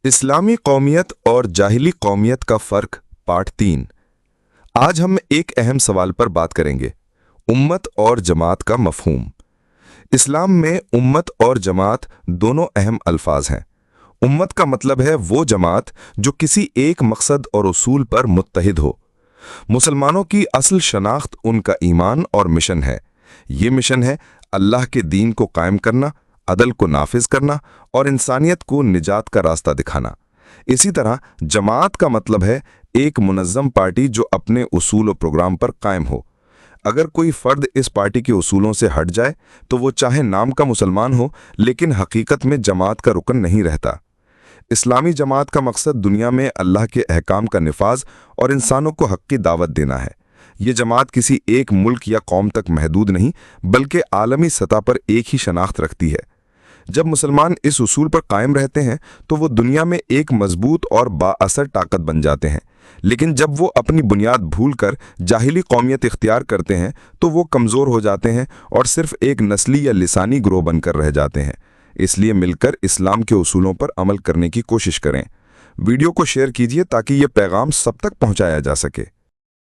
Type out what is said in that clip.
इस्लामी कौमियत और जाहिली कौमियत का फ़र्क पार्ट 3। आज हम एक अहम सवाल पर बात करेंगे, उम्मत और जमात का मफ़हूम। इस्लाम में उम्मत और जमात दोनों अहम अल्फाज हैं। उम्मत का मतलब है वो जमात जो किसी एक मकसद और उसूल पर मुत्तहिद हो। मुसलमानों की असल शनाख्त उनका ईमान और मिशन है। ये मिशन है अल्लाह के दीन को कायम करना, अदल को नाफिज करना और इंसानियत को निजात का रास्ता दिखाना। इसी तरह जमात का मतलब है एक मुनज़्ज़म पार्टी जो अपने उसूल और प्रोग्राम पर कायम हो। अगर कोई फ़र्द इस पार्टी के उसूलों से हट जाए तो वो चाहे नाम का मुसलमान हो लेकिन हकीकत में जमात का रुकन नहीं रहता। इस्लामी जमात का मकसद दुनिया में अल्लाह के अहकाम का निफाज और इंसानों को हक की दावत देना है। ये जमात किसी एक मुल्क या कौम तक महदूद नहीं बल्कि आलमी सतह पर एक ही शनाख्त रखती है। जब मुसलमान इस उसूल पर कायम रहते हैं तो वो दुनिया में एक मजबूत और बाअसर ताकत बन जाते हैं, लेकिन जब वो अपनी बुनियाद भूलकर जाहिली कौमियत इख्तियार करते हैं तो वो कमज़ोर हो जाते हैं और सिर्फ एक नस्ली या लिसानी ग्रोह बनकर रह जाते हैं। इसलिए मिलकर इस्लाम के उसूलों पर अमल करने की कोशिश करें। वीडियो को शेयर कीजिए ताकि ये पैगाम सब तक पहुंचाया जा सके।